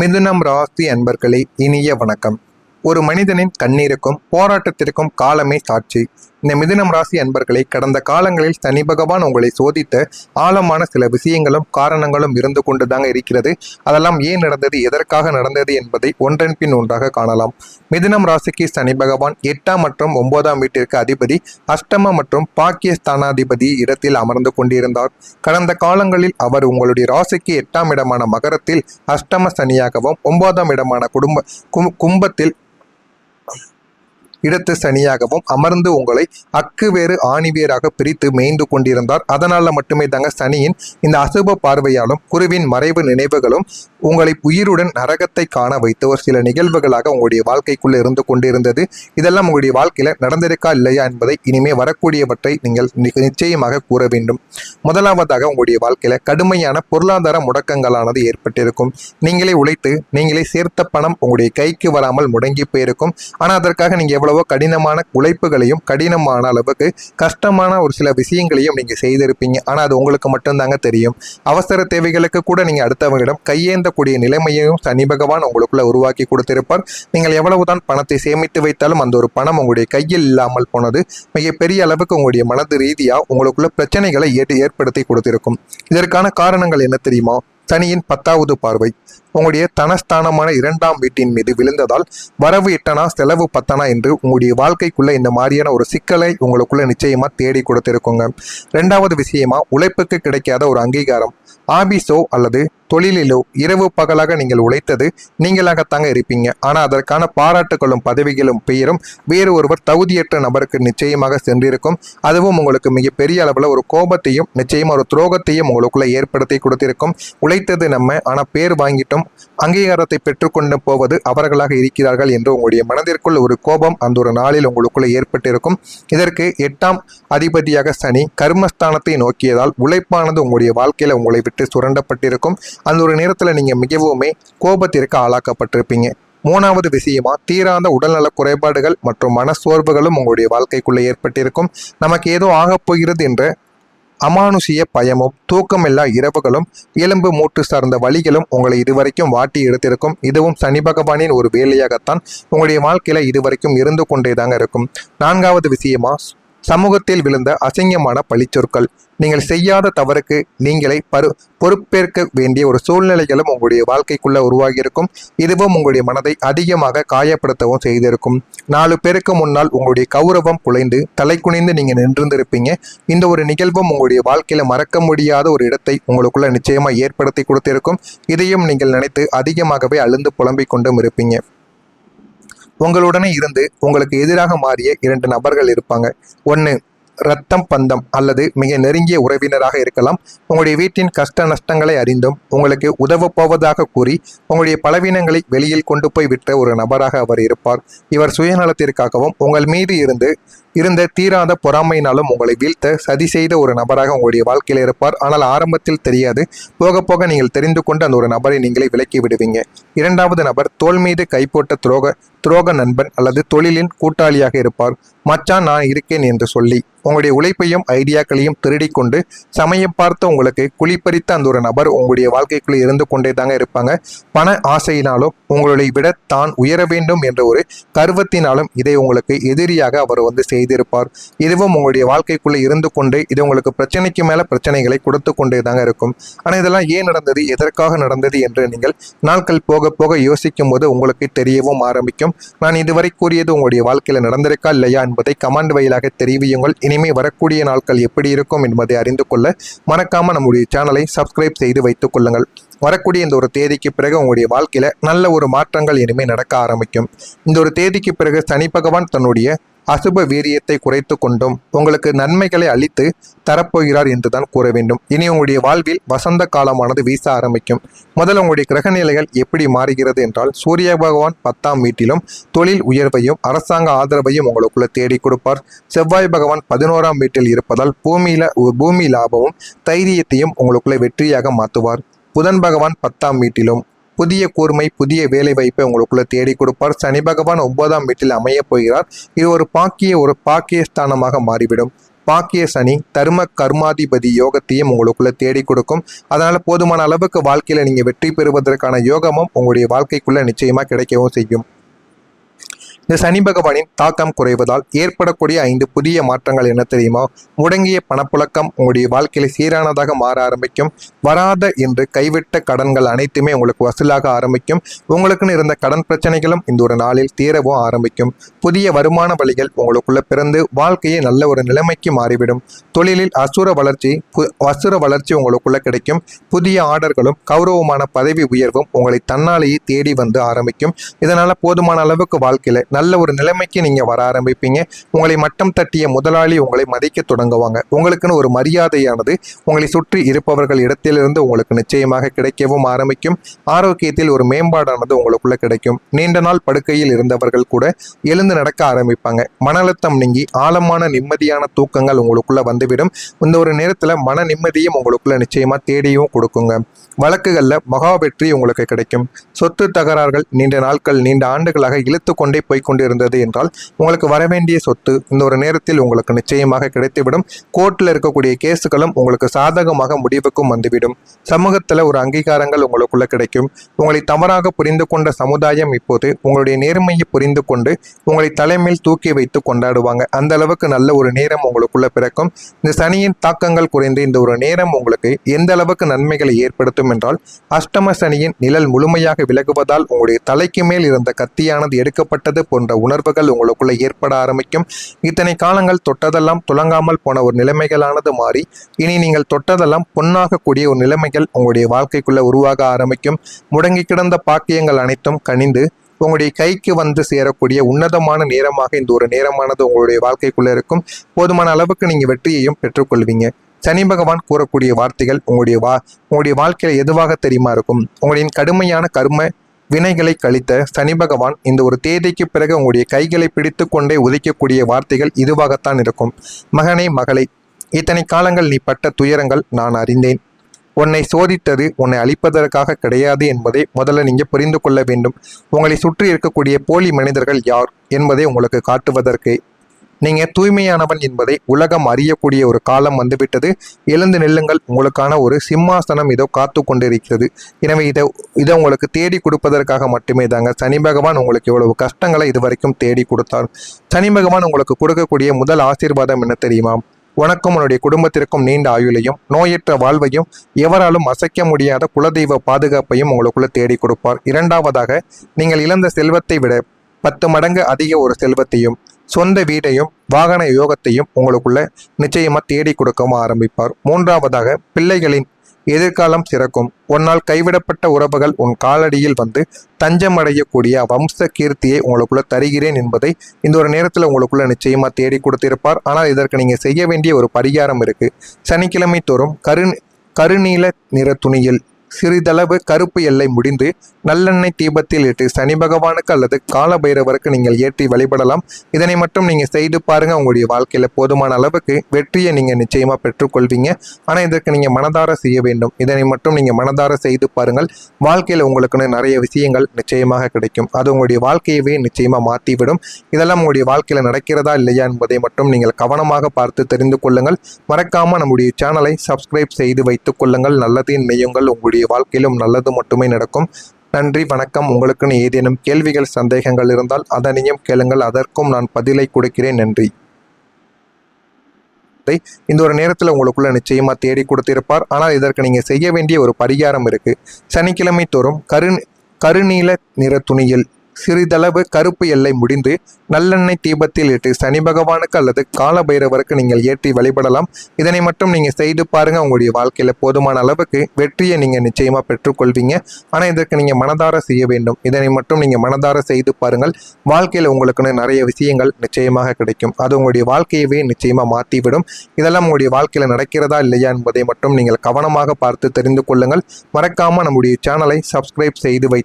மிதுனம் ராசி அன்பர்களே, இனிய வணக்கம். ஒரு மனிதனின் கண்ணீருக்கும் போராட்டத்திற்கும் காலமே சாட்சி. இந்த மிதுனம் ராசி அன்பர்களை, கடந்த காலங்களில் சனி பகவான் உங்களை சோதித்த ஆழமான சில விஷயங்களும் காரணங்களும் இருந்து கொண்டுதாங்க இருக்கிறது. அதெல்லாம் ஏன் நடந்தது, எதற்காக நடந்தது என்பதை ஒன்றன் பின் ஒன்றாக காணலாம். மிதுனம் ராசிக்கு சனி பகவான் 8ஆம் மற்றும் 9ஆம் வீட்டிற்கு அதிபதி, அஷ்டம மற்றும் பாக்கியஸ்தானாதிபதி இடத்தில் அமர்ந்து கொண்டிருந்தார். கடந்த காலங்களில் அவர் உங்களுடைய ராசிக்கு 8ஆம் இடமான மகரத்தில் அஷ்டம சனியாகவும் 9ஆம் இடமான கும்பத்தில் இடத்து சனியாகவும் அமர்ந்து உங்களை அக்கு வேறு ஆணிவேராக பிரித்து மேய்ந்து கொண்டிருந்தார். அதனால மட்டுமே தாங்க சனியின் இந்த அசுப பார்வையாலும் குருவின் மறைவு நினைவுகளும் உங்களை உயிருடன் நரகத்தை காண வைத்து ஒரு சில நிகழ்வுகளாக உங்களுடைய வாழ்க்கைக்குள்ள இருந்து கொண்டிருந்தது. இதெல்லாம் உங்களுடைய வாழ்க்கையில நடந்திருக்கா இல்லையா என்பதை இனிமே வரக்கூடியவற்றை நீங்கள் நிச்சயமாக கூற வேண்டும். முதலாவதாக உங்களுடைய வாழ்க்கையில கடுமையான பொருளாதார முடக்கங்களானது ஏற்பட்டிருக்கும். நீங்களே உழைத்து நீங்களே சேர்த்த பணம் உங்களுடைய கைக்கு வராமல் முடங்கி போயிருக்கும். ஆனா அதற்காக நீங்க எவ்வளவோ கடினமான உழைப்புகளையும் கடினமான அளவுக்கு கஷ்டமான ஒரு சில விஷயங்களையும் நீங்க செய்திருப்பீங்க. ஆனா அது உங்களுக்கு மட்டும்தாங்க தெரியும். அவசர தேவைகளுக்கு கூட நீங்க அடுத்தவங்களிடம் கையேந்தக்கூடிய நிலைமையையும் சனி பகவான் உங்களுக்குள்ள உருவாக்கி கொடுத்திருப்பார். நீங்கள் எவ்வளவுதான் பணத்தை சேமித்து வைத்தாலும் அந்த ஒரு பணம் உங்களுடைய கையில் இல்லாமல் போனது மிகப்பெரிய அளவுக்கு உங்களுடைய மனது ரீதியா உங்களுக்குள்ள பிரச்சனைகளை ஏற்படுத்தி கொடுத்திருக்கும். இதற்கான காரணங்கள் என்ன தெரியுமா? சனியின் 10வது பார்வை உங்களுடைய தனஸ்தானமான 2ஆம் வீட்டின் மீது விழுந்ததால் வரவு 8ஆனா செலவு 10ஆனா என்று உங்களுடைய வாழ்க்கைக்குள்ள இந்த மாதிரியான ஒரு சிக்கலை உங்களுக்குள்ள நிச்சயமா தேடி கொடுத்திருக்குங்க. 2வது விஷயமா, உழைப்புக்கு கிடைக்காத ஒரு அங்கீகாரம். ஆபீஸோ அல்லது தொழிலிலோ இரவு பகலாக நீங்கள் உழைத்தது நீங்களாகத்தாங்க இருப்பீங்க. ஆனால் அதற்கான பாராட்டுகளும் பதவிகளும் பெயரும் வேறு ஒருவர் தகுதியற்ற நபருக்கு நிச்சயமாக சென்றிருக்கும். அதுவும் உங்களுக்கு மிகப்பெரிய அளவில் ஒரு கோபத்தையும் நிச்சயமாக ஒரு துரோகத்தையும் உங்களுக்குள்ள ஏற்படுத்தி கொடுத்திருக்கும். உழைத்தது நம்ம, ஆனால் பேர் வாங்கிட்டோம், அங்கீகாரத்தை பெற்றுக்கொண்டு போவது அவர்களாக இருக்கிறார்கள் என்று உங்களுடைய மனதிற்குள் ஒரு கோபம் அந்த ஒரு நாளில் உங்களுக்குள்ள ஏற்பட்டிருக்கும். இதற்கு 8ஆம் அதிபதியாக சனி கர்மஸ்தானத்தை நோக்கியதால் உழைப்பானது உங்களுடைய வாழ்க்கையில உங்களை விட்டு சுரண்டப்பட்டிருக்கும். அந்த ஒரு நேரத்தில் நீங்க மிகவுமே கோபத்திற்கு ஆளாக்கப்பட்டிருப்பீங்க. 3வது விஷயமா, தீராத உடல்நல குறைபாடுகள் மற்றும் மனசோர்வுகளும் உங்களுடைய வாழ்க்கைக்குள்ள ஏற்பட்டிருக்கும். நமக்கு ஏதோ ஆகப்போகிறது என்ற அமானுஷிய பயமும் தூக்கமில்லா இரவுகளும் எலும்பு மூட்டு சார்ந்த வழிகளும் உங்களை இதுவரைக்கும் வாட்டி எடுத்திருக்கும். இதுவும் சனி பகவானின் ஒரு வேலையாகத்தான் உங்களுடைய வாழ்க்கையில இதுவரைக்கும் இருந்து கொண்டேதாங்க இருக்கும். 4வது விஷயமா, சமூகத்தில் விழுந்த அசிங்கமான பழிச்சொற்கள். நீங்கள் செய்யாத தவறுக்கு நீங்களே பொறுப்பேற்க வேண்டிய ஒரு சூழ்நிலைகளும் உங்களுடைய வாழ்க்கைக்குள்ள உருவாகியிருக்கும். இதுவும் உங்களுடைய மனதை அதிகமாக காயப்படுத்தவும் செய்திருக்கும். 4 பேருக்கு முன்னால் உங்களுடைய கௌரவம் குலைந்து தலை குனிந்து நீங்க நின்றிருப்பீங்க. இந்த ஒரு நிகழ்வும் உங்களுடைய வாழ்க்கையில மறக்க முடியாத ஒரு இடத்தை உங்களுக்குள்ள நிச்சயமா ஏற்படுத்தி கொடுத்திருக்கும். இதையும் நீங்கள் நினைத்து அதிகமாகவே அழுந்து புலம்பிக் கொண்டும் இருப்பீங்க. உங்களுடனே இருந்து உங்களுக்கு எதிராக மாறிய 2 நபர்கள் இருப்பாங்க. ஒன்று ரத்தம் பந்தம் அல்லது மிக நெருங்கிய உறவினராக இருக்கலாம். உங்களுடைய வீட்டின் கஷ்ட நஷ்டங்களை அறிந்தும் உங்களுக்கு உதவ போவதாக கூறி உங்களுடைய பலவீனங்களை வெளியில் கொண்டு போய் விட்ட ஒரு நபராக அவர் இருப்பார். இவர் சுயநலத்திற்காகவும் உங்கள் மீது இருந்த தீராத பொறாமையினாலும் உங்களை வீழ்த்த சதி செய்த ஒரு நபராக உங்களுடைய வாழ்க்கையில் இருப்பார். ஆனால் ஆரம்பத்தில் தெரியாது, போக போக நீங்கள் தெரிந்து கொண்டு அந்த ஒரு நபரை நீங்களே விலக்கி விடுவீங்க. 2வது நபர் தோள் மீது கைப்போட்ட துரோக நண்பன் அல்லது தொழிலின் கூட்டாளியாக இருப்பார். மச்சான் நான் இருக்கேன் என்று சொல்லி உங்களுடைய உழைப்பையும் ஐடியாக்களையும் திருடி கொண்டு சமயம் பார்த்து உங்களுக்கு குழிப்பறித்த அந்த ஒரு நபர் உங்களுடைய வாழ்க்கைக்குள்ளே இருந்து கொண்டே தாங்க இருப்பாங்க. பண ஆசையினாலும் உங்களை விட தான் உயர வேண்டும் என்ற ஒரு கர்வத்தினாலும் இதை உங்களுக்கு எதிரியாக அவர் செய்திருப்பார். இதுவும் உங்களுடைய வாழ்க்கைக்குள்ளே இருந்து கொண்டு இது உங்களுக்கு பிரச்சனைக்கு மேல பிரச்சனைகளை கொடுத்து கொண்டே தாங்க இருக்கும். ஆனால் இதெல்லாம் ஏன் நடந்தது, எதற்காக நடந்தது என்று நீங்கள் நாட்கள் போக போக யோசிக்கும் போது உங்களுக்கு தெரியவும் ஆரம்பிக்கும். நான் இதுவரை கூறியது உங்களுடைய வாழ்க்கையில நடந்திருக்கா இல்லையா என்பதை கமெண்ட் வாயிலாக தெரிவியுங்கள். இனிமே வரக்கூடிய நாட்கள் எப்படி இருக்கும் என்பதை அறிந்து கொள்ள மறக்காம நம்முடைய சேனலை சப்ஸ்கிரைப் செய்து வைத்துக் கொள்ளுங்கள். வரக்கூடிய இந்த ஒரு தேதிக்கு பிறகு உங்களுடைய வாழ்க்கையில நல்ல ஒரு மாற்றங்கள் இனிமே நடக்க ஆரம்பிக்கும். இந்த ஒரு தேதிக்கு பிறகு சனி பகவான் தன்னுடைய அசுப வீரியத்தை குறைத்து கொண்டும் உங்களுக்கு நன்மைகளை அளித்து தரப்போகிறார் என்றுதான் கூற வேண்டும். இனி உங்களுடைய வாழ்வில் வசந்த காலமானது வீச ஆரம்பிக்கும். முதல்ல உங்களுடைய கிரகநிலைகள் எப்படி மாறுகிறது என்றால், சூரிய பகவான் 10ஆம் வீட்டிலும் தொழில் உயர்வையும் அரசாங்க ஆதரவையும் உங்களுக்குள்ள தேடி கொடுப்பார். செவ்வாய் பகவான் 11ஆம் வீட்டில் இருப்பதால் பூமி லாபமும் தைரியத்தையும் உங்களுக்குள்ள வெற்றியாக மாற்றுவார். புதன் பகவான் 10ஆம் வீட்டிலும் புதிய கூர்மை புதிய வேலை வாய்ப்பை உங்களுக்குள்ள தேடி கொடுப்பார். சனி பகவான் 9ஆம் வீட்டில் அமைய போகிறார். இது ஒரு பாக்கிய ஸ்தானமாக மாறிவிடும். பாக்கிய சனி தர்ம கர்மாதிபதி யோகத்தையும் உங்களுக்குள்ள தேடி கொடுக்கும். அதனால போதுமான அளவுக்கு வாழ்க்கையில நீங்க வெற்றி பெறுவதற்கான யோகமும் உங்களுடைய வாழ்க்கைக்குள்ள நிச்சயமா கிடைக்கவும் செய்யும். இந்த சனி பகவானின் தாக்கம் குறைவதால் ஏற்படக்கூடிய 5 புதிய மாற்றங்கள் என்ன தெரியுமா? முடங்கிய பணப்புழக்கம் உங்களுடைய வாழ்க்கையில சீரானதாக மாற ஆரம்பிக்கும். வராத என்று கைவிட்ட கடன்கள் அனைத்துமே உங்களுக்கு வசூலாக ஆரம்பிக்கும். உங்களுக்குன்னு இருந்த கடன் பிரச்சனைகளும் இந்த ஒரு நாளில் தீரவும் ஆரம்பிக்கும். புதிய வருமான வழிகள் உங்களுக்குள்ள பிறந்து வாழ்க்கையை நல்ல ஒரு நிலைமைக்கு மாறிவிடும். தொழிலில் அசுர வளர்ச்சி உங்களுக்குள்ள கிடைக்கும். புதிய ஆர்டர்களும் கௌரவமான பதவி உயர்வும் உங்களை தன்னாலேயே தேடி வந்து ஆரம்பிக்கும். இதனால போதுமான அளவுக்கு வாழ்க்கையில நல்ல ஒரு நிலைமைக்கு நீங்க வர ஆரம்பிப்பீங்க. உங்களை மட்டம் தட்டிய முதலாளி உங்களை மதிக்க தொடங்குவாங்க. உங்களுக்குன்னு ஒரு மரியாதையானது உங்களை சுற்றி இருப்பவர்கள் இடத்திலிருந்து உங்களுக்கு நிச்சயமாக கிடைக்கவும் ஆரம்பிக்கும். ஆரோக்கியத்தில் ஒரு மேம்பாடானது உங்களுக்குள்ள கிடைக்கும். நீண்ட நாள் படுக்கையில் இருந்தவர்கள் கூட எழுந்து நடக்க ஆரம்பிப்பாங்க. மன அழுத்தம் நீங்கி ஆழமான நிம்மதியான தூக்கங்கள் உங்களுக்குள்ள வந்துவிடும். இந்த ஒரு நேரத்துல மன நிம்மதியும் உங்களுக்குள்ள நிச்சயமா தேடியும் கொடுக்குங்க. வழக்குகள்ல மகா வெற்றி உங்களுக்கு கிடைக்கும். சொத்து தகராறுகள் நீண்ட ஆண்டுகளாக இழுத்து கொண்டே போய்கொண்டிருந்தது என்றால் உங்களுக்கு வரவேண்டிய சொத்து இந்த ஒரு நேரத்தில் உங்களுக்கு நிச்சயமாக கிடைத்துவிடும். கோர்ட்டில் இருக்கக்கூடிய கேஸுகளும் உங்களுக்கு சாதகமாக முடிவுக்கும் வந்துவிடும். சமூகத்தில் ஒரு அங்கீகாரங்கள் உங்களுக்குள்ள கிடைக்கும். உங்களை தவறாக புரிந்து கொண்ட சமுதாயம் இப்போது உங்களுடைய நேர்மையை புரிந்து கொண்டு உங்களை தலைமையில் தூக்கி வைத்து கொண்டாடுவாங்க. அந்த அளவுக்கு நல்ல ஒரு நேரம் உங்களுக்குள்ள பிறக்கும். இந்த சனியின் தாக்கங்கள் குறைந்து இந்த ஒரு நேரம் உங்களுக்கு எந்த அளவுக்கு நன்மைகளை ஏற்படுத்தும் என்றால், அஷ்டம சனியின் நிழல் முழுமையாக விலகுவதால் உங்களுடைய தலைக்கு மேல் இருந்த கத்தியானது எடுக்கப்பட்டது போன்ற உணர்வுகள் உங்களுக்குள்ள ஏற்பட ஆரம்பிக்கும். இத்தனை காலங்கள் தொட்டதெல்லாம் துலங்காமல் போன ஒரு நிலைமைகளானது மாறி இனி நீங்கள் தொட்டதெல்லாம் பொன்னாகக்கூடிய ஒரு நிலைமைகள் உங்களுடைய வாழ்க்கைக்குள்ள உருவாக ஆரம்பிக்கும். முடங்கி கிடந்த பாக்கியங்கள் அனைத்தும் கனிந்து உங்களுடைய கைக்கு வந்து சேரக்கூடிய உன்னதமான நேரமாக இந்த ஒரு நேரமானது உங்களுடைய வாழ்க்கைக்குள்ள இருக்கும். போதுமான அளவுக்கு நீங்க வெற்றியையும் பெற்றுக்கொள்வீங்க. சனி பகவான் கூறக்கூடிய வார்த்தைகள் உங்களுடைய வாழ்க்கையில எதுவாக தெரியுமா இருக்கும்? உங்களின் கடுமையான கர்ம வினைகளை கழித்த சனி பகவான் இந்த ஒரு தேதிக்கு பிறகு உங்களுடைய கைகளை பிடித்து கொண்டே உதைக்கக்கூடிய வார்த்தைகள் இதுவாகத்தான் இருக்கும். மகனே மகளே, இத்தனை காலங்கள் நீ பட்ட துயரங்கள் நான் அறிந்தேன். உன்னை சோதித்தது உன்னை அழிப்பதற்காக கிடையாது என்பதை முதல்ல நீங்க புரிந்து கொள்ள வேண்டும். உங்களை சுற்றி இருக்கக்கூடிய போலி மனிதர்கள் யார் என்பதை உங்களுக்கு காட்டுவதற்கு. நீங்க தூய்மையானவன் என்பதை உலகம் அறியக்கூடிய ஒரு காலம் வந்துவிட்டது. எழுந்து நில்லுங்கள், உங்களுக்கான ஒரு சிம்மாசனம் இதோ காத்து கொண்டிருக்கிறது. எனவே இதை உங்களுக்கு தேடி கொடுப்பதற்காக மட்டுமே தாங்க சனி பகவான் உங்களுக்கு இவ்வளவு கஷ்டங்களை இதுவரைக்கும் தேடி கொடுத்தார். சனி பகவான் உங்களுக்கு கொடுக்கக்கூடிய முதல் ஆசீர்வாதம் என்ன தெரியுமா? உனக்கும் உன்னுடைய குடும்பத்திற்கும் நீண்ட ஆயுளையும் நோயற்ற வாழ்வையும் எவராலும் அசைக்க முடியாத குலதெய்வ பாதுகாப்பையும் உங்களுக்குள்ள தேடி கொடுப்பார். இரண்டாவதாக, நீங்கள் இழந்த செல்வத்தை விட 10 மடங்கு அதிக ஒரு செல்வத்தையும் சொந்த வீட்டையும் வாகன யோகத்தையும் உங்களுக்குள்ள நிச்சயமா தேடி கொடுக்கவும் ஆரம்பிப்பார். மூன்றாவதாக, பிள்ளைகளின் எதிர்காலம் சிறக்கும். உன்னால் கைவிடப்பட்ட உறவுகள் உன் காலடியில் வந்து தஞ்சமடையக்கூடிய வம்ச கீர்த்தியை உங்களுக்குள்ள தருகிறேன் என்பதை இந்த ஒரு நேரத்தில் உங்களுக்குள்ள நிச்சயமா தேடி கொடுத்திருப்பார். ஆனால் இதற்கு நீங்க செய்ய வேண்டிய ஒரு பரிகாரம் இருக்கு. சனிக்கிழமை தோறும் கருநீல நிற துணியில் சிறிதளவு கருப்பு எல்லை முடிந்து நல்லெண்ணெய் தீபத்தில் இட்டு சனி பகவானுக்கு அல்லது கால பைரவருக்கு நீங்கள் ஏற்றி வழிபடலாம். இதனை மட்டும் நீங்க செய்து பாருங்க. உங்களுடைய வாழ்க்கையில போதுமான அளவுக்கு வெற்றியை நீங்க நிச்சயமா பெற்றுக்கொள்வீங்க. ஆனா இதற்கு நீங்க மனதார செய்ய வேண்டும். இதனை மட்டும் நீங்க மனதார செய்து பாருங்கள். வாழ்க்கையில உங்களுக்குன்னு நிறைய விஷயங்கள் நிச்சயமாக கிடைக்கும். அது உங்களுடைய வாழ்க்கையவே நிச்சயமா மாற்றிவிடும். இதெல்லாம் உங்களுடைய வாழ்க்கையில நடக்கிறதா இல்லையா என்பதை மட்டும் நீங்கள் கவனமாக பார்த்து தெரிந்து கொள்ளுங்கள். மறக்காம நம்முடைய சேனலை சப்ஸ்கிரைப் செய்து வைத்துக் கொள்ளுங்கள். நல்லது நினையுங்கள். உங்களுடைய வாழ்க்கையிலும் நல்லது மட்டுமே நடக்கும். நன்றி, வணக்கம். உங்களுக்குன்னு ஏதேனும் கேள்விகள் சந்தேகங்கள் இருந்தால் அதனையும் கேளுங்கள். அதற்கும் நான் பதிலை கொடுக்கிறேன். நன்றி. இந்த ஒரு நேரத்தில் உங்களுக்குள்ள நிச்சயமா தேடி கொடுத்திருப்பார். ஆனால் இதற்கு நீங்க செய்ய வேண்டிய ஒரு பரிகாரம் இருக்கு. சனிக்கிழமை தோறும் கருநீல நிற துணியில் சிறிதளவு கருப்பு எல்லை முடிந்து நல்லெண்ணெய் தீபத்தில் இட்டு சனி பகவானுக்கு அல்லது கால பைரவருக்கு நீங்கள் ஏற்றி வழிபடலாம். இதனை மட்டும் நீங்க செய்து பாருங்க. உங்களுடைய வாழ்க்கையில போதுமான அளவுக்கு வெற்றியை நீங்க நிச்சயமா பெற்றுக்கொள்வீங்க. ஆனா இதற்கு நீங்க மனதார செய்ய வேண்டும். இதனை மட்டும் நீங்க மனதார செய்து பாருங்கள். வாழ்க்கையில உங்களுக்குன்னு நிறைய விஷயங்கள் நிச்சயமாக கிடைக்கும். அது உங்களுடைய வாழ்க்கையவே நிச்சயமா மாற்றிவிடும். இதெல்லாம் உங்களுடைய வாழ்க்கையில நடக்கிறதா இல்லையா என்பதை மட்டும் நீங்கள் கவனமாக பார்த்து தெரிந்து கொள்ளுங்கள். மறக்காம நம்முடைய சேனலை சப்ஸ்கிரைப் செய்து வைத்து